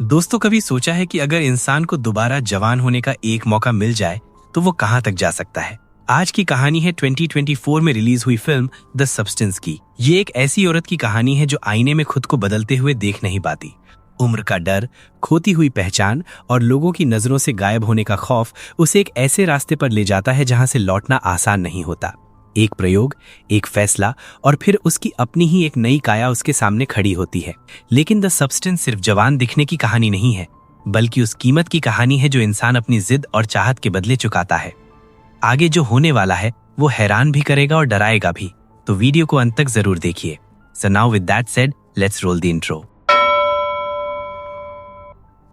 दोस्तों, कभी सोचा है कि अगर इंसान को दोबारा जवान होने का एक मौका मिल जाए तो वो कहां तक जा सकता है। आज की कहानी है 2024 में रिलीज हुई फिल्म द सब्सटेंस की। ये एक ऐसी औरत की कहानी है जो आईने में खुद को बदलते हुए देख नहीं पाती। उम्र का डर, खोती हुई पहचान और लोगों की नजरों से गायब होने का खौफ उसे एक ऐसे रास्ते पर ले जाता है जहां से लौटना आसान नहीं होता। एक प्रयोग, एक फैसला और फिर उसकी अपनी ही एक नई काया उसके सामने खड़ी होती है। लेकिन द सब्सटेंस सिर्फ जवान दिखने की कहानी नहीं है, बल्कि उस कीमत की कहानी है जो इंसान अपनी जिद और चाहत के बदले चुकाता है। आगे जो होने वाला है वो हैरान भी करेगा और डराएगा भी, तो वीडियो को अंत तक जरूर देखिए। So now with that said, let's roll the intro.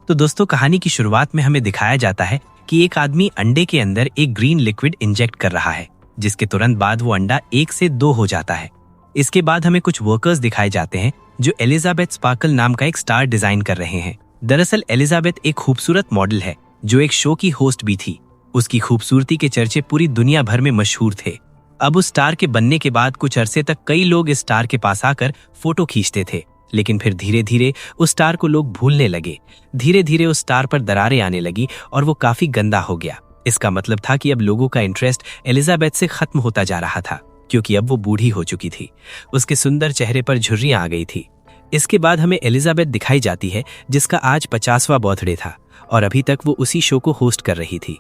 तो दोस्तों, कहानी की शुरुआत में हमें दिखाया जाता है कि एक आदमी अंडे के अंदर एक ग्रीन लिक्विड इंजेक्ट कर रहा है, जिसके तुरंत बाद वो अंडा 1 से 2 हो जाता है। इसके बाद हमें कुछ वर्कर्स दिखाए जाते हैं जो एलिजाबेथ स्पार्कल नाम का एक स्टार डिजाइन कर रहे हैं। दरअसल एलिजाबेथ एक खूबसूरत मॉडल है जो एक शो की होस्ट भी थी। उसकी खूबसूरती के चर्चे पूरी दुनिया भर में मशहूर थे। अब उस स्टार के बनने के बाद कुछ अरसे तक कई लोग इस स्टार के पास आकर फोटो खींचते थे, लेकिन फिर धीरे धीरे उस स्टार को लोग भूलने लगे। धीरे धीरे उस स्टार पर दरारें आने लगी और वो काफी गंदा हो गया। इसका मतलब था कि अब लोगों का इंटरेस्ट एलिजाबेथ से खत्म होता जा रहा था, क्योंकि अब वो बूढ़ी हो चुकी थी। उसके सुंदर चेहरे पर झुर्रियां आ गई थी। इसके बाद हमें एलिजाबेथ दिखाई जाती है जिसका आज 50वां बर्थडे था और अभी तक वो उसी शो को होस्ट कर रही थी।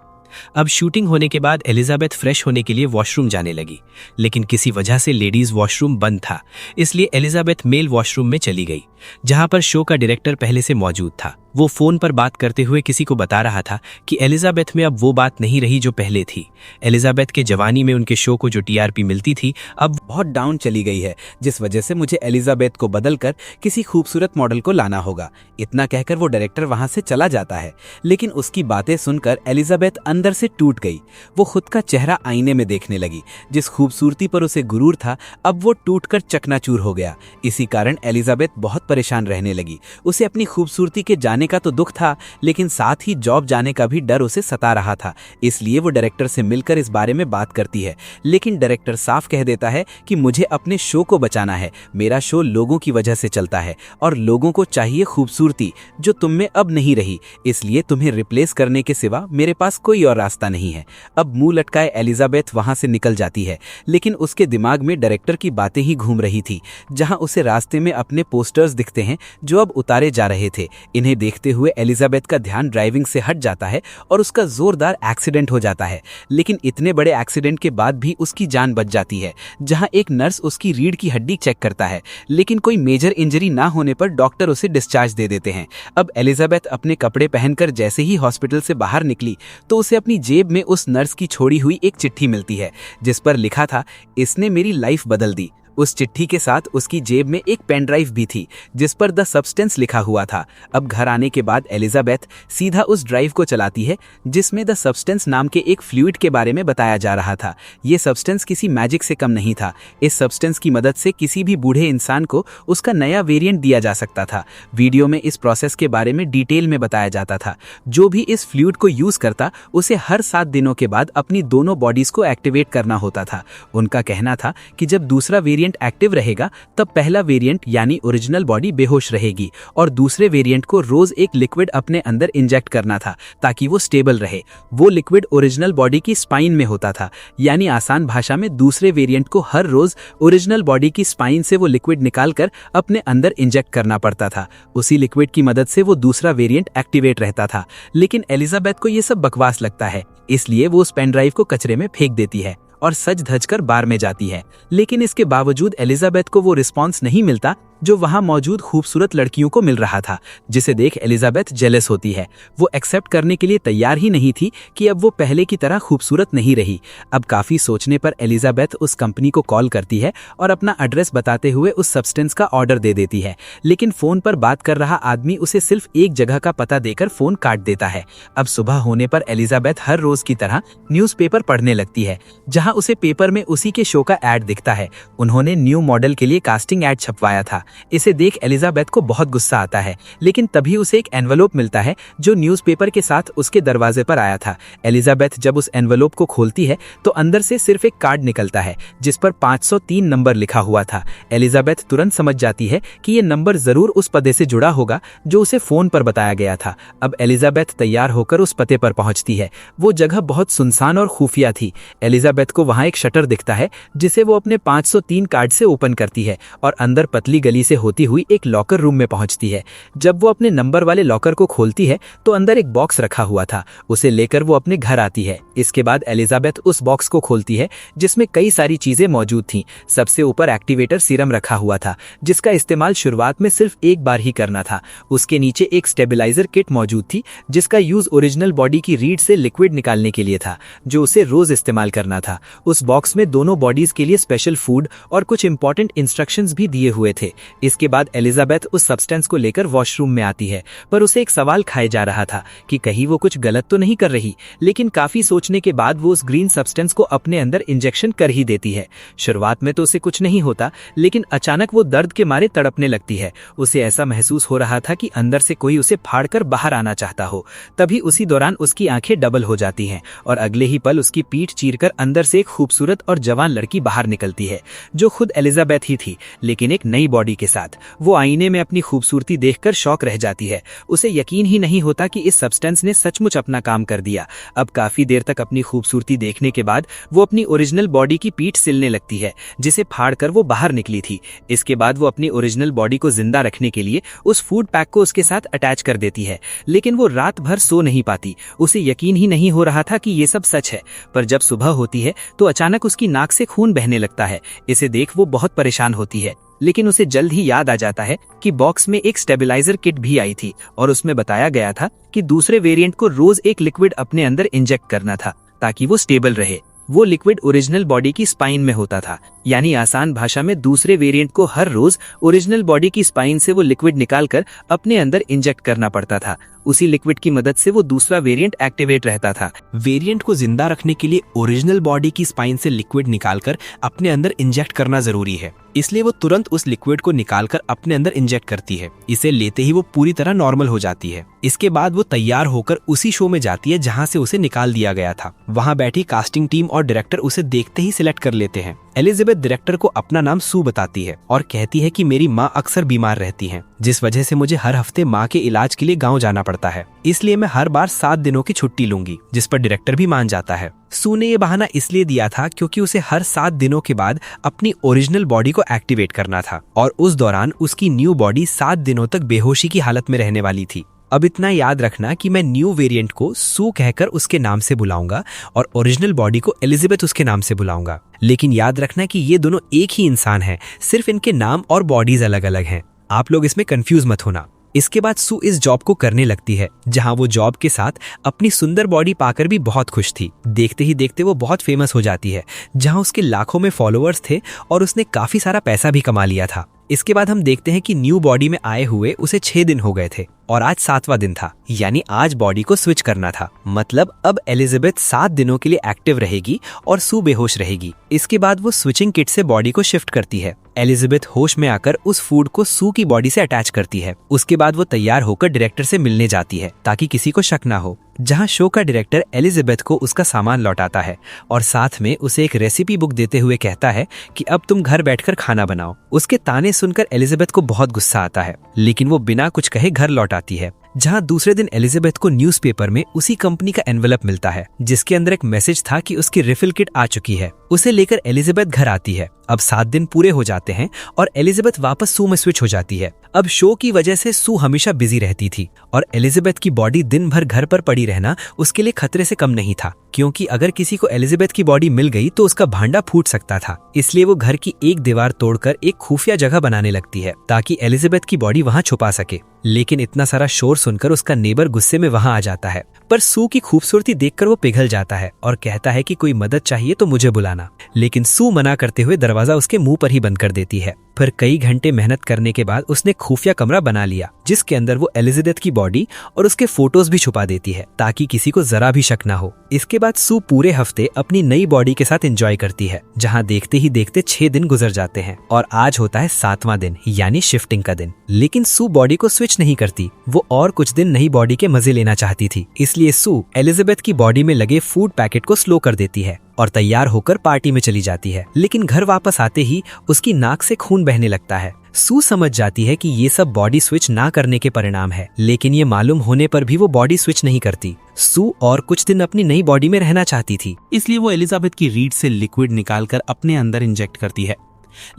अब शूटिंग होने के बाद एलिजाबेथ फ्रेश होने के लिए वॉशरूम जाने लगी, लेकिन किसी वजह से लेडीज वॉशरूम बंद था, इसलिए एलिजाबेथ मेल वॉशरूम में चली गई, जहां पर शो का डायरेक्टर पहले से मौजूद था। वो फोन पर बात करते हुए किसी को बता रहा था कि एलिजाबेथ में अब वो बात नहीं रही जो पहले थी। एलिजाबेथ के जवानी में उनके शो को जो टीआरपी मिलती थी अब बहुत डाउन चली गई है, जिस वजह से मुझे एलिजाबेथ को बदलकर किसी खूबसूरत मॉडल को लाना होगा। इतना कहकर वो डायरेक्टर वहां से चला जाता है, लेकिन उसकी बातें सुनकर एलिजाबेथ अंदर से टूट गई। वो खुद का चेहरा आईने में देखने लगी। जिस खूबसूरती पर उसे गुरूर था अब वो टूटकर चकनाचूर हो गया। इसी कारण एलिजाबेथ बहुत परेशान रहने लगी। उसे अपनी खूबसूरती के जाने का तो दुख था, लेकिन साथ ही जॉब जाने का भी डर उसे सता रहा था। इसलिए वो डायरेक्टर से मिलकर इस बारे में बात करती है, लेकिन डायरेक्टर साफ कह देता है कि मुझे अपने शो को बचाना है। मेरा शो लोगों की वजह से चलता है और लोगों को चाहिए खूबसूरती जो तुम में अब नहीं रही, इसलिए तुम्हें रिप्लेस करने के सिवा मेरे पास कोई और रास्ता नहीं है। अब मुंह लटकाए एलिजाबेथ वहां से निकल जाती है, लेकिन उसके दिमाग में डायरेक्टर की बातें ही घूम रही थी, जहां उसे रास्ते में अपने पोस्टर्स दिखते हैं जो अब उतारे जा रहे थे। इन्हें देखते हुए एलिजाबेथ का ध्यान ड्राइविंग से हट जाता है और उसका जोरदार एक्सीडेंट हो जाता है। लेकिन इतने बड़े एक्सीडेंट के बाद भी उसकी जान बच जाती है, जहां एक नर्स उसकी रीढ़ की हड्डी चेक करता है, लेकिन कोई मेजर इंजरी ना होने पर डॉक्टर उसे डिस्चार्ज दे देते हैं। अब एलिजाबेथ अपने कपड़े पहनकर जैसे ही हॉस्पिटल से बाहर निकली तो उसे अपनी जेब में उस नर्स की छोड़ी हुई एक चिट्ठी मिलती है, जिस पर लिखा था, इसने मेरी लाइफ बदल दी। उस चिट्ठी के साथ उसकी जेब में एक पेन ड्राइव भी थी जिस पर द सब्सटेंस लिखा हुआ था। अब घर आने के बाद एलिजाबेथ सीधा उस ड्राइव को चलाती है जिसमें द सब्सटेंस नाम के एक फ्लूइड के बारे में बताया जा रहा था। ये सब्सटेंस किसी मैजिक से कम नहीं था। इस सब्सटेंस की मदद से किसी भी बूढ़े इंसान को उसका नया वेरिएंट दिया जा सकता था। वीडियो में इस प्रोसेस के बारे में डिटेल में बताया जाता था। जो भी इस फ्लूइड को यूज करता उसे हर 7 दिनों के बाद अपनी दोनों बॉडीज को एक्टिवेट करना होता था। उनका कहना था कि जब दूसरा वेरिएंट एक्टिव रहेगा तब पहला वेरिएंट यानी ओरिजिनल बॉडी बेहोश रहेगी और दूसरे वेरिएंट को रोज एक लिक्विड अपने अंदर इंजेक्ट करना था ताकि वो स्टेबल रहे। वो लिक्विड ओरिजिनल बॉडी की स्पाइन में होता था, यानी आसान भाषा में दूसरे वेरिएंट को हर रोज ओरिजिनल बॉडी की स्पाइन से वो लिक्विड निकालकर अपने अंदर इंजेक्ट करना पड़ता था। उसी लिक्विड की मदद से वो दूसरा वेरिएंट एक्टिवेट रहता था। लेकिन एलिजाबेथ को ये सब बकवास लगता है, इसलिए वो उस पेन ड्राइव को कचरे में फेंक देती है और सज धज कर बार में जाती है। लेकिन इसके बावजूद एलिजाबेथ को वो रिस्पॉन्स नहीं मिलता जो वहां मौजूद खूबसूरत लड़कियों को मिल रहा था, जिसे देख एलिजाबेथ जेलस होती है। वो एक्सेप्ट करने के लिए तैयार ही नहीं थी कि अब वो पहले की तरह खूबसूरत नहीं रही। अब काफी सोचने पर एलिजाबेथ उस कंपनी को कॉल करती है और अपना एड्रेस बताते हुए उस सब्सटेंस का ऑर्डर दे देती है, लेकिन फोन पर बात कर रहा आदमी उसे सिर्फ एक जगह का पता देकर फोन काट देता है। अब सुबह होने पर एलिजाबेथ हर रोज की तरह न्यूज़पेपर पढ़ने लगती है, जहां उसे पेपर में उसी के शो का एड दिखता है। उन्होंने न्यू मॉडल के लिए कास्टिंग एड छपवाया था। इसे देख एलिजाबेथ को बहुत गुस्सा आता है, लेकिन तभी उसे एक एनवलप मिलता है जो न्यूज़पेपर के साथ उसके दरवाजे पर आया था। एलिजाबेथ जब उस एनवलप को खोलती है तो अंदर से सिर्फ एक कार्ड निकलता है जिस पर 503 नंबर लिखा हुआ था। एलिजाबेथ तुरंत समझ जाती है कि ये नंबर जरूर उस पते से जुड़ा होगा जो उसे फोन पर बताया गया था। अब एलिजाबेथ तैयार होकर उस पते पर पहुंचती है। वो जगह बहुत सुनसान और खुफिया थी। एलिजाबेथ को वहां एक शटर दिखता है जिसे वो अपने 503 कार्ड से ओपन करती है और अंदर पतली गली से होती हुई एक लॉकर रूम में पहुंचती है। जब वो अपने नंबर वाले लॉकर को खोलती है तो अंदर एक बॉक्स रखा हुआ था। उसे लेकर वो अपने घर आती है। इसके बाद एलिजाबेथ उस बॉक्स को खोलती है जिसमें कई सारी चीजें मौजूद थीं। सबसे ऊपर एक्टिवेटर सीरम रखा हुआ था जिसका इस्तेमाल शुरुआत में सिर्फ एक बार ही करना था। उसके नीचे एक स्टेबलाइजर किट मौजूद थी जिसका यूज ओरिजिनल बॉडी की रीढ़ से लिक्विड निकालने के लिए था जो उसे रोज इस्तेमाल करना था। उस बॉक्स में दोनों बॉडीज के लिए स्पेशल फूड और कुछ इंपॉर्टेंट इंस्ट्रक्शंस भी दिए हुए थे। इसके बाद एलिजाबेथ उस सब्सटेंस को लेकर वॉशरूम में आती है, पर उसे एक सवाल खाए जा रहा था कि कहीं वो कुछ गलत तो नहीं कर रही। लेकिन काफी सोचने के बाद वो उस ग्रीन सब्सटेंस को अपने अंदर इंजेक्शन कर ही देती है। शुरुआत में तो उसे कुछ नहीं होता, लेकिन अचानक वो दर्द के मारे तड़पने लगती है। उसे ऐसा महसूस हो रहा था कि अंदर से कोई उसे फाड़कर बाहर आना चाहता हो। तभी उसी दौरान उसकी आंखें डबल हो जाती हैं और अगले ही पल उसकी पीठ चीरकर अंदर से एक खूबसूरत और जवान लड़की बाहर निकलती है जो खुद एलिजाबेथ ही थी, लेकिन एक नई बॉडी के साथ। वो आईने में अपनी खूबसूरती देखकर शॉक रह जाती है। उसे यकीन ही नहीं होता कि इस सब्सटेंस ने सचमुच अपना काम कर दिया। अब काफी देर तक अपनी खूबसूरती देखने के बाद वो अपनी ओरिजिनल बॉडी की पीठ सिलने लगती है जिसे फाड़कर वो बाहर निकली थी। इसके बाद वो अपनी ओरिजिनल बॉडी को जिंदा रखने के लिए उस फूड पैक को उसके साथ अटैच कर देती है, लेकिन वो रात भर सो नहीं पाती। उसे यकीन ही नहीं हो रहा था कि ये सब सच है। पर जब सुबह होती है तो अचानक उसकी नाक से खून बहने लगता है। इसे देख वो बहुत परेशान होती है, लेकिन उसे जल्द ही याद आ जाता है कि बॉक्स में एक स्टेबलाइजर किट भी आई थी और उसमें बताया गया था कि दूसरे वेरिएंट को रोज एक लिक्विड अपने अंदर इंजेक्ट करना था ताकि वो स्टेबल रहे। वो लिक्विड ओरिजिनल बॉडी की स्पाइन में होता था, यानी आसान भाषा में दूसरे वेरिएंट को हर रोज ओरिजिनल बॉडी की स्पाइन से वो लिक्विड निकालकर अपने अंदर इंजेक्ट करना पड़ता था। उसी लिक्विड की मदद से वो दूसरा वेरिएंट एक्टिवेट रहता था। वेरिएंट को जिंदा रखने के लिए ओरिजिनल बॉडी की स्पाइन से लिक्विड निकालकर अपने अंदर इंजेक्ट करना जरूरी है, इसलिए वो तुरंत उस लिक्विड को निकालकर अपने अंदर इंजेक्ट करती है। इसे लेते ही वो पूरी तरह नॉर्मल हो जाती है। इसके बाद वो तैयार होकर उसी शो में जाती है जहां से उसे निकाल दिया गया था। वहां बैठी कास्टिंग टीम और डायरेक्टर उसे देखते ही सिलेक्ट कर लेते हैं। एलिजाबेथ डायरेक्टर को अपना नाम सू बताती है और कहती है कि मेरी माँ अक्सर बीमार रहती हैं, जिस वजह से मुझे हर हफ्ते माँ के इलाज के लिए गांव जाना पड़ता है, इसलिए मैं हर बार 7 दिनों की छुट्टी लूंगी, जिस पर डायरेक्टर भी मान जाता है। सू ने ये बहाना इसलिए दिया था क्योंकि उसे हर 7 दिनों के बाद अपनी ओरिजिनल बॉडी को एक्टिवेट करना था और उस दौरान उसकी न्यू बॉडी 7 दिनों तक बेहोशी की हालत में रहने वाली थी। अब इतना याद रखना कि मैं न्यू वेरिएंट को सू कहकर उसके नाम से बुलाऊंगा और ओरिजिनल बॉडी को एलिजाबेथ उसके नाम से बुलाऊंगा। लेकिन याद रखना कि ये दोनों एक ही इंसान हैं, सिर्फ इनके नाम और बॉडीज अलग अलग हैं। आप लोग इसमें कंफ्यूज मत होना। इसके बाद सू इस जॉब को करने लगती है जहां वो जॉब के साथ अपनी सुंदर बॉडी पाकर भी बहुत खुश थी। देखते ही देखते वो बहुत फेमस हो जाती है, जहां उसके लाखों में फॉलोअर्स थे और उसने काफी सारा पैसा भी कमा लिया था। इसके बाद हम देखते हैं कि न्यू बॉडी में आए हुए उसे 6 दिन हो गए थे और आज 7वां दिन था, यानी आज बॉडी को स्विच करना था। मतलब अब एलिजाबेथ 7 दिनों के लिए एक्टिव रहेगी और सू बेहोश रहेगी। इसके बाद वो स्विचिंग किट से बॉडी को शिफ्ट करती है। एलिजाबेथ होश में आकर उस फूड को सू की बॉडी से अटैच करती है। उसके बाद वो तैयार होकर डायरेक्टर से मिलने जाती है ताकि किसी को शक ना हो, जहां शो का डायरेक्टर एलिजाबेथ को उसका सामान लौटाता है और साथ में उसे एक रेसिपी बुक देते हुए कहता है कि अब तुम घर बैठकर खाना बनाओ। उसके ताने सुनकर एलिजाबेथ को बहुत गुस्सा आता है, लेकिन वो बिना कुछ कहे घर लौटाती है। जहां दूसरे दिन एलिजाबेथ को न्यूज़पेपर में उसी कंपनी का एनवेलप मिलता है जिसके अंदर एक मैसेज था कि उसकी रिफिल किट आ चुकी है। उसे लेकर एलिजाबेथ घर आती है। अब 7 दिन पूरे हो जाते हैं और एलिजाबेथ वापस सू में स्विच हो जाती है। अब शो की वजह से सू हमेशा बिजी रहती थी और एलिजाबेथ की बॉडी दिन भर घर पर पड़ी रहना उसके लिए खतरे से कम नहीं था, क्योंकि अगर किसी को एलिजाबेथ की बॉडी मिल गई तो उसका भांडा फूट सकता था। इसलिए वो घर की एक दीवार तोड़कर एक खुफिया जगह बनाने लगती है ताकि एलिजाबेथ की बॉडी वहां छुपा सके। लेकिन इतना सारा शोर सुनकर उसका नेबर गुस्से में वहां आ जाता है, पर सू की खूबसूरती देखकर वो पिघल जाता है और कहता है कि कोई मदद चाहिए तो मुझे बुलाना। लेकिन सू मना करते हुए दरवाजा उसके मुंह पर ही बंद कर देती है। फिर कई घंटे मेहनत करने के बाद उसने खुफिया कमरा बना लिया, जिसके अंदर वो एलिजाबेथ की बॉडी और उसके फोटोज भी छुपा देती है ताकि किसी को जरा भी शक ना हो। इसके बाद सू पूरे हफ्ते अपनी नई बॉडी के साथ एंजॉय करती है, जहाँ देखते ही देखते 6 दिन गुजर जाते हैं और आज होता है 7वां दिन यानी शिफ्टिंग का दिन। लेकिन सू बॉडी को स्विच नहीं करती, वो और कुछ दिन नई बॉडी के मजे लेना चाहती थी। इसलिए सू एलिजाबेथ की बॉडी में लगे फूड पैकेट को स्लो कर देती है और तैयार होकर पार्टी में चली जाती है। लेकिन घर वापस आते ही उसकी नाक से खून बहने लगता है। सू समझ जाती है कि ये सब बॉडी स्विच ना करने के परिणाम है, लेकिन ये मालूम होने पर भी वो बॉडी स्विच नहीं करती। सू और कुछ दिन अपनी नई बॉडी में रहना चाहती थी, इसलिए वो एलिजाबेथ की रीढ़ से लिक्विड निकालकर अपने अंदर इंजेक्ट करती है।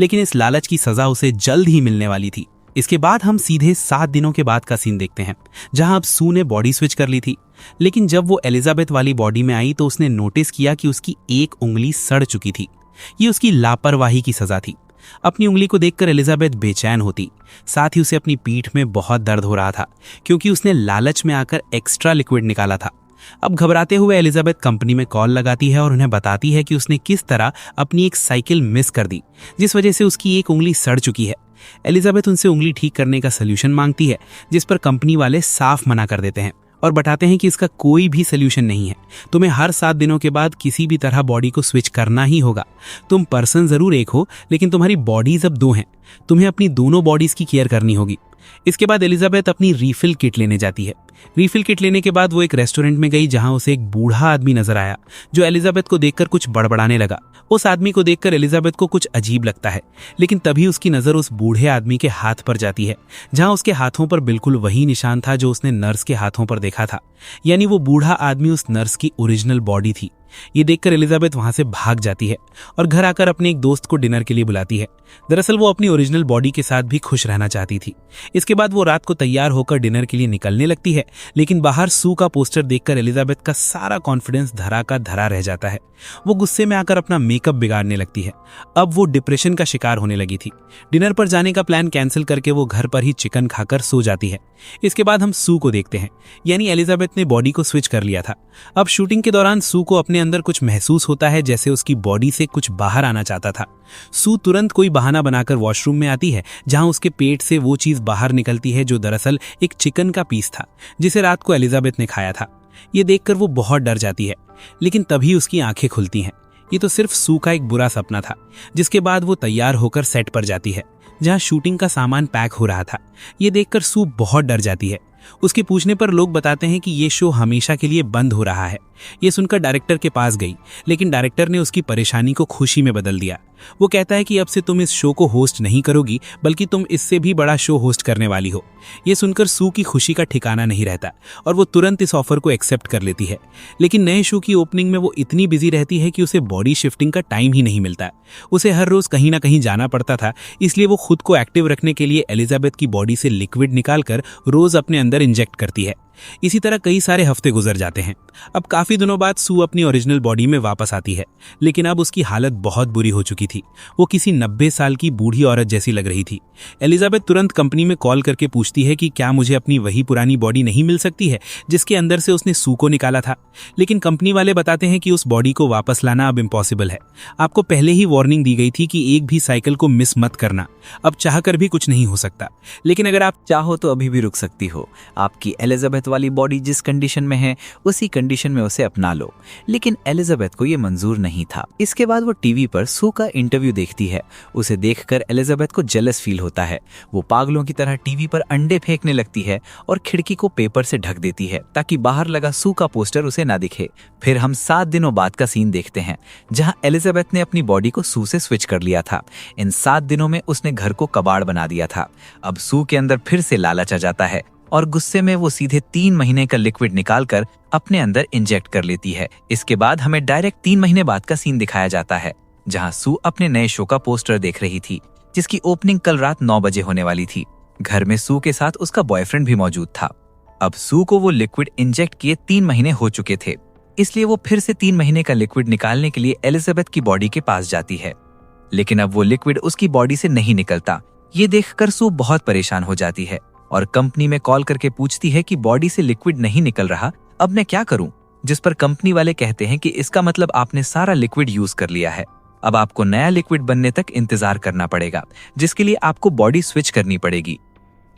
लेकिन इस लालच की सजा उसे जल्द ही मिलने वाली थी। इसके बाद हम सीधे 7 दिनों के बाद का सीन देखते हैं, जहां अब सू ने बॉडी स्विच कर ली थी। लेकिन जब वो एलिजाबेथ वाली बॉडी में आई तो उसने नोटिस किया कि उसकी एक उंगली सड़ चुकी थी। ये उसकी लापरवाही की सजा थी। अपनी उंगली को देखकर एलिजाबेथ बेचैन होती, साथ ही उसे अपनी पीठ में बहुत दर्द हो रहा था, क्योंकि उसने लालच में आकर एक्स्ट्रा लिक्विड निकाला था। अब घबराते हुए एलिजाबेथ कंपनी में कॉल लगाती है और उन्हें बताती है कि उसने किस तरह अपनी एक साइकिल मिस कर दी, जिस वजह से उसकी एक उंगली सड़ चुकी है। एलिजाबेथ उनसे उंगली ठीक करने का सल्यूशन मांगती है, जिस पर कंपनी वाले साफ मना कर देते हैं और बताते हैं कि इसका कोई भी सल्यूशन नहीं है। तुम्हें हर 7 दिनों के बाद किसी भी तरह बॉडी को स्विच करना ही होगा। तुम पर्सन जरूर एक हो, लेकिन तुम्हारी बॉडीज अब 2 हैं। तुम्हें अपनी दोनों बॉडीज की केयर करनी होगी। इसके बाद एलिजाबेथ अपनी रीफिल किट लेने जाती है। रीफिल किट लेने के बाद वो एक रेस्टोरेंट में गई, जहां उसे एक बूढ़ा आदमी नजर आया, जो एलिजाबेथ को देखकर कुछ बड़बड़ाने लगा। उस आदमी को देखकर एलिजाबेथ को कुछ अजीब लगता है, लेकिन तभी उसकी नजर उस बूढ़े आदमी के हाथ पर जाती है, जहां उसके हाथों पर बिल्कुल वही निशान था जो उसने नर्स के हाथों पर देखा था। यानी वो बूढ़ा आदमी उस नर्स की ओरिजिनल बॉडी थी। ये देखकर एलिजाबेथ वहां से भाग जाती है और घर आकर अपने एक दोस्त को डिनर के लिए बुलाती है। दरअसल वो अपनी ओरिजिनल बॉडी के साथ भी खुश रहना चाहती थी। इसके बाद वो रात को तैयार होकर डिनर के लिए निकलने लगती है, लेकिन बाहर सू का पोस्टर देखकर एलिजाबेथ का सारा कॉन्फिडेंस धरा का धरा रह जाता है। वो गुस्से में आकर अपना मेकअप बिगाड़ने लगती है। अब वो डिप्रेशन का शिकार होने लगी थी। डिनर पर जाने का प्लान कैंसिल करके वो घर पर ही चिकन खाकर सो जाती है। इसके बाद हम सू को देखते हैं, यानी एलिजाबेथ ने बॉडी को स्विच कर लिया था। अब शूटिंग के दौरान सू को अपने अंदर कुछ महसूस होता है, जैसे उसकी बॉडी से कुछ बाहर आना चाहता था। सू तुरंत कोई बहाना बनाकर वॉशरूम में आती है, जहां उसके पेट से वो चीज बाहर निकलती है जो दरअसल एक चिकन का पीस था, जिसे रात को एलिजाबेथ ने खाया था। ये देखकर वो बहुत डर जाती है, लेकिन तभी उसकी आंखें खुलती हैं। ये तो सिर्फ सू का एक बुरा सपना था। जिसके बाद वो तैयार होकर सेट पर जाती है, जहां शूटिंग का सामान पैक हो रहा था। ये देखकर सू बहुत डर जाती है। उसके पूछने पर लोग बताते हैं कि ये शो हमेशा के लिए बंद हो रहा है। ये सुनकर डायरेक्टर के पास गई, लेकिन डायरेक्टर ने उसकी परेशानी को खुशी में बदल दिया। वो कहता है कि अब से तुम इस शो को होस्ट नहीं करोगी, बल्कि तुम इससे भी बड़ा शो होस्ट करने वाली हो। ये सुनकर सू की खुशी का ठिकाना नहीं रहता और वो तुरंत इस ऑफर को एक्सेप्ट कर लेती है। लेकिन नए शो की ओपनिंग में वो इतनी बिजी रहती है कि उसे बॉडी शिफ्टिंग का टाइम ही नहीं मिलता। उसे हर रोज कहीं ना कहीं जाना पड़ता था, इसलिए वो खुद को एक्टिव रखने के लिए एलिजाबेथ की बॉडी से लिक्विड निकालकर रोज अपने अंदर इंजेक्ट करती है। इसी तरह कई सारे हफ्ते गुजर जाते हैं। अब काफी दिनों बाद सू अपनी ओरिजिनल बॉडी में वापस आती है, लेकिन अब उसकी हालत बहुत बुरी हो चुकी थी। वो किसी 90 साल की बूढ़ी औरत जैसी लग रही थी। एलिजाबेथ तुरंत कंपनी में कॉल करके पूछती है कि क्या मुझे अपनी वही पुरानी बॉडी नहीं मिल सकती है जिसके अंदर से उसने सू को निकाला था। लेकिन कंपनी वाले बताते हैं कि उस बॉडी को वापस लाना अब इम्पॉसिबल है। आपको पहले ही वार्निंग दी गई थी कि एक भी साइकिल को मिस मत करना। अब चाहकर भी कुछ नहीं हो सकता, लेकिन अगर आप चाहो तो अभी भी रुक सकती हो। आपकी एलिजाबेथ वाली बॉडी जिस कंडीशन में है उसी कंडीशन में उसे अपना लो। लेकिन एलिजाबेथ को ये मंजूर नहीं था। इसके बाद वो टीवी पर सू का इंटरव्यू देखती है। उसे देखकर एलिजाबेथ को जेलस फील होता है। वो पागलों की तरह टीवी पर अंडे फेंकने लगती है और खिड़की को पेपर से ढक देती है ताकि बाहर लगा सू का पोस्टर उसे ना दिखे। फिर हम 7 दिनों बाद का सीन देखते हैं, जहां एलिजाबेथ ने अपनी बॉडी को सू से स्विच कर लिया था। इन 7 दिनों में उसने घर को कबाड़ बना दिया था। अब सू के अंदर फिर से लालच आ जाता है और गुस्से में वो सीधे 3 महीने का लिक्विड निकालकर अपने अंदर इंजेक्ट कर लेती है। इसके बाद हमें डायरेक्ट 3 महीने बाद का सीन दिखाया जाता है, जहां सू अपने नए शो का पोस्टर देख रही थी, जिसकी ओपनिंग कल रात 9 बजे होने वाली थी। घर में सू के साथ उसका बॉयफ्रेंड भी मौजूद था। अब सू को वो लिक्विड इंजेक्ट किए 3 महीने हो चुके थे, इसलिए वो फिर से 3 महीने का लिक्विड निकालने के लिए एलिजाबेथ की बॉडी के पास जाती है। लेकिन अब वो लिक्विड उसकी बॉडी से नहीं निकलता। ये देखकर सू बहुत परेशान हो जाती है और कंपनी में कॉल करके पूछती है कि बॉडी से लिक्विड नहीं निकल रहा, अब मैं क्या करूं? जिस पर कंपनी वाले कहते हैं कि इसका मतलब आपने सारा लिक्विड यूज कर लिया है। अब आपको नया लिक्विड बनने तक इंतजार करना पड़ेगा, जिसके लिए आपको बॉडी स्विच करनी पड़ेगी।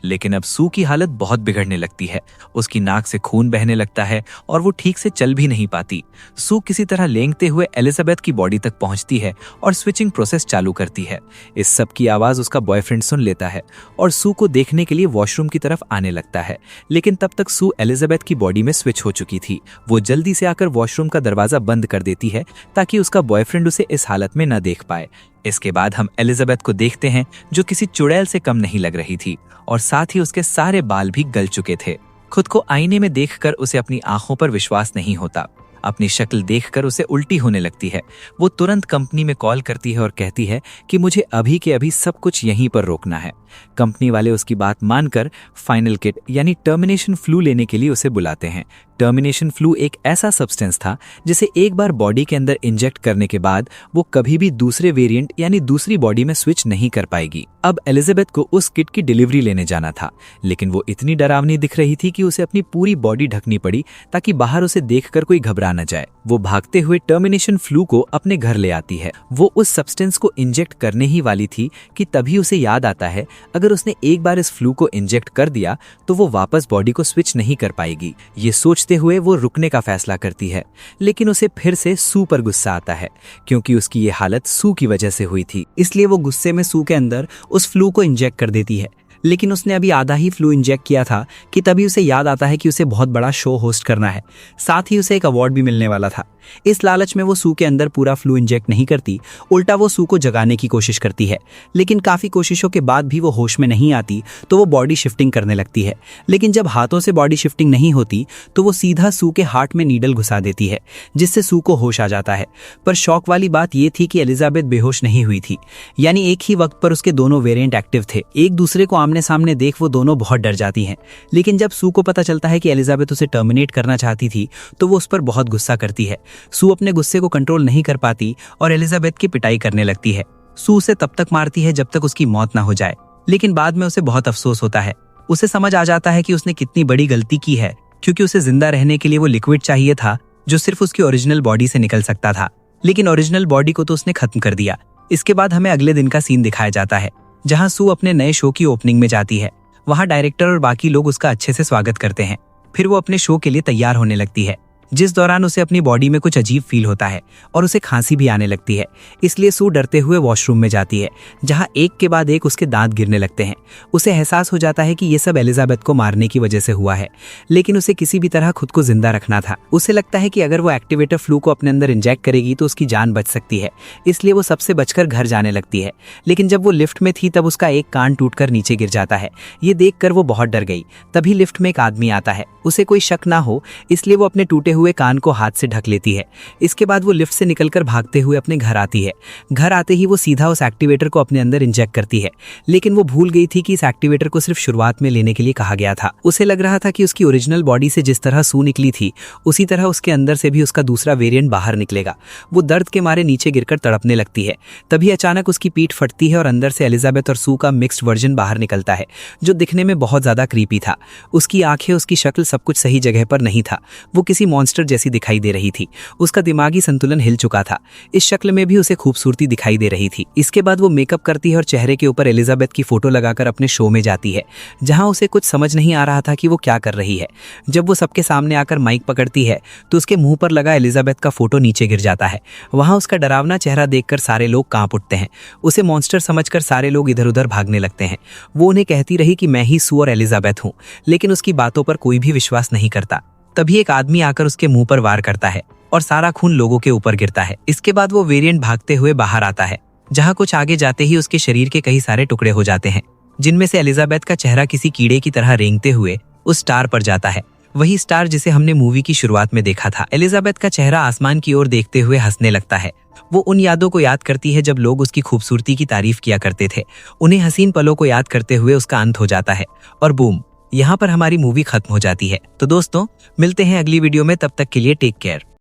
लेकिन अब सू की हालत बहुत बिगड़ने लगती है। उसकी नाक से खून बहने लगता है और वो ठीक से चल भी नहीं पाती। सू किसी तरह लेंघते हुए एलिजाबेथ की बॉडी तक पहुंचती है और स्विचिंग प्रोसेस चालू करती है। इस सब की आवाज उसका बॉयफ्रेंड सुन लेता है और सू को देखने के लिए वॉशरूम की तरफ आने लगता है। लेकिन तब तक सू एलिजाबेथ की बॉडी में स्विच हो चुकी थी। वो जल्दी से आकर वॉशरूम का दरवाजा बंद कर देती है ताकि उसका बॉयफ्रेंड उसे इस हालत में न देख पाए। इसके बाद हम एलिजाबेथ को देखते हैं, जो किसी चुड़ैल से कम नहीं लग रही थी और साथ ही उसके सारे बाल भी गल चुके थे। खुद को आईने में देखकर उसे अपनी आंखों पर विश्वास नहीं होता। अपनी शक्ल देखकर उसे उल्टी होने लगती है। वो तुरंत कंपनी में कॉल करती है और कहती है कि मुझे अभी के अभी सब कुछ यहीं पर रोकना है। कंपनी वाले उसकी बात मानकर फाइनल किट यानी टर्मिनेशन फ्लू लेने के लिए उसे बुलाते हैं। टर्मिनेशन फ्लू एक ऐसा सब्सटेंस था जिसे एक बार बॉडी के अंदर इंजेक्ट करने के बाद वो कभी भी दूसरे वेरिएंट यानी दूसरी बॉडी में स्विच नहीं कर पाएगी। अब एलिजाबेथ को उस किट की डिलीवरी लेने जाना था, लेकिन वो इतनी डरावनी दिख रही थी कि उसे अपनी पूरी बॉडी ढकनी पड़ी ताकि बाहर उसे देखकर कोई घबरा न जाए। वो भागते हुए टर्मिनेशन फ्लू को अपने घर ले आती है। वो उस सब्सटेंस को इंजेक्ट करने ही वाली थी कि तभी उसे याद आता है, अगर उसने एक बार इस फ्लू को इंजेक्ट कर दिया तो वो वापस बॉडी को स्विच नहीं कर पाएगी। ये सोचते हुए वो रुकने का फैसला करती है, लेकिन उसे फिर से सू पर गुस्सा आता है क्योंकि उसकी ये हालत सू की वजह से हुई थी। इसलिए वो गुस्से में सू के अंदर उस फ्लू को इंजेक्ट कर देती है। लेकिन उसने अभी आधा ही फ्लू इंजेक्ट किया था कि तभी उसे याद आता है कि उसे बहुत बड़ा शो होस्ट करना है, साथ ही उसे एक अवार्ड भी मिलने वाला था। इस लालच में वो सू के अंदर पूरा फ्लू इंजेक्ट नहीं करती, उल्टा वो सू को जगाने की कोशिश करती है। लेकिन काफ़ी कोशिशों के बाद भी वो होश में नहीं आती तो वो बॉडी शिफ्टिंग करने लगती है। लेकिन जब हाथों से बॉडी शिफ्टिंग नहीं होती तो वो सीधा सू के हार्ट में नीडल घुसा देती है, जिससे सू को होश आ जाता है। पर शौक वाली बात ये थी कि एलिजाबेथ बेहोश नहीं हुई थी, यानी एक ही वक्त पर उसके दोनों वेरिएंट एक्टिव थे। एक दूसरे को आमने सामने देख वो दोनों बहुत डर जाती हैं। लेकिन जब सू को पता चलता है कि एलिजाबेथ उसे टर्मिनेट करना चाहती थी तो वो उस पर बहुत गुस्सा करती है। सू अपने गुस्से को कंट्रोल नहीं कर पाती और एलिजाबेथ की पिटाई करने लगती है। सू उसे तब तक मारती है जब तक उसकी मौत ना हो जाए, लेकिन बाद में उसे बहुत अफसोस होता है। उसे समझ आ जाता है कि उसने कितनी बड़ी गलती की है, क्योंकि उसे जिंदा रहने के लिए वो लिक्विड चाहिए था जो सिर्फ उसकी ओरिजिनल बॉडी से निकल सकता था। लेकिन ओरिजिनल बॉडी को तो उसने खत्म कर दिया। इसके बाद हमें अगले दिन का सीन दिखाया जाता है, जहां सू अपने नए शो की ओपनिंग में जाती है। वहां डायरेक्टर और बाकी लोग उसका अच्छे से स्वागत करते हैं। फिर वो अपने शो के लिए तैयार होने लगती है, जिस दौरान उसे अपनी बॉडी में कुछ अजीब फील होता है और उसे खांसी भी आने लगती है। इसलिए सू डरते हुए वॉशरूम में जाती है, जहां एक के बाद एक उसके दांत गिरने लगते हैं। उसे एहसास हो जाता है कि ये सब एलिजाबेथ को मारने की वजह से हुआ है, लेकिन उसे किसी भी तरह खुद को जिंदा रखना था। उसे लगता है कि अगर वो एक्टिवेटर फ्लू को अपने अंदर इंजेक्ट करेगी तो उसकी जान बच सकती है, इसलिए वो सबसे बचकर घर जाने लगती है। लेकिन जब वो लिफ्ट में थी तब उसका एक कान टूटकर नीचे गिर जाता है। ये देखकर वो बहुत डर गई। तभी लिफ्ट में एक आदमी आता है। उसे कोई शक ना हो इसलिए वो अपने टूटे हुए कान को हाथ से ढक लेती है। इसके बाद वो लिफ्ट से निकलकर भागते हुए अपने घर आती है। घर आते ही वो सीधा उस एक्टिवेटर को अपने अंदर इंजेक्ट करती है, लेकिन वो भूल गई थी कि इस एक्टिवेटर को सिर्फ शुरुआत में लेने के लिए कहा गया था। उसे लग रहा था कि उसकी ओरिजिनल बॉडी से जिस तरह सू निकली थी उसी तरह उसके अंदर से भी उसका दूसरा वेरिएंट बाहर निकलेगा। वो दर्द के मारे नीचे गिरकर तड़पने लगती है। तभी अचानक उसकी पीठ फटती है और अंदर से एलिजाबेथ और सू का मिक्स्ड वर्जन बाहर निकलता है, जो दिखने में बहुत ज्यादा क्रीपी था। उसकी आंखें, उसकी शक्ल, सब कुछ सही जगह पर नहीं था। वो किसी मॉन्स्टर जैसी दिखाई दे रही थी। उसका दिमागी संतुलन हिल चुका था। इस शक्ल में भी उसे खूबसूरती दिखाई दे रही थी। इसके बाद वो मेकअप करती है और चेहरे के ऊपर एलिजाबेथ की फोटो लगाकर अपने शो में जाती है, जहां उसे कुछ समझ नहीं आ रहा था कि वो क्या कर रही है। जब वो सबके सामने आकर माइक पकड़ती है तो उसके मुंह पर लगा एलिजाबेथ का फोटो नीचे गिर जाता है। वहां उसका डरावना चेहरा देखकर सारे लोग कांप उठते हैं। उसे मॉन्स्टर समझकर सारे लोग इधर उधर भागने लगते हैं। वो उन्हें कहती रही कि मैं ही सू और एलिजाबेथ हूं, लेकिन उसकी बातों पर कोई भी विश्वास नहीं करता। तभी एक आदमी आकर उसके मुंह पर वार करता है और सारा खून लोगों के ऊपर गिरता है। इसके बाद वो वेरिएंट भागते हुए बाहर आता है, जहां कुछ आगे जाते ही उसके शरीर के कई सारे टुकड़े हो जाते हैं, जिनमें से एलिजाबेथ का चेहरा किसी कीड़े की तरह रेंगते हुए उस स्टार पर जाता है, वही स्टार जिसे हमने मूवी की शुरुआत में देखा था। एलिजाबेथ का चेहरा आसमान की ओर देखते हुए हंसने लगता है। वो उन यादों को याद करती है जब लोग उसकी खूबसूरती की तारीफ किया करते थे। उन्हें हसीन पलों को याद करते हुए उसका अंत हो जाता है और बूम, यहाँ पर हमारी मूवी खत्म हो जाती है। तो दोस्तों, मिलते हैं अगली वीडियो में। तब तक के लिए टेक केयर।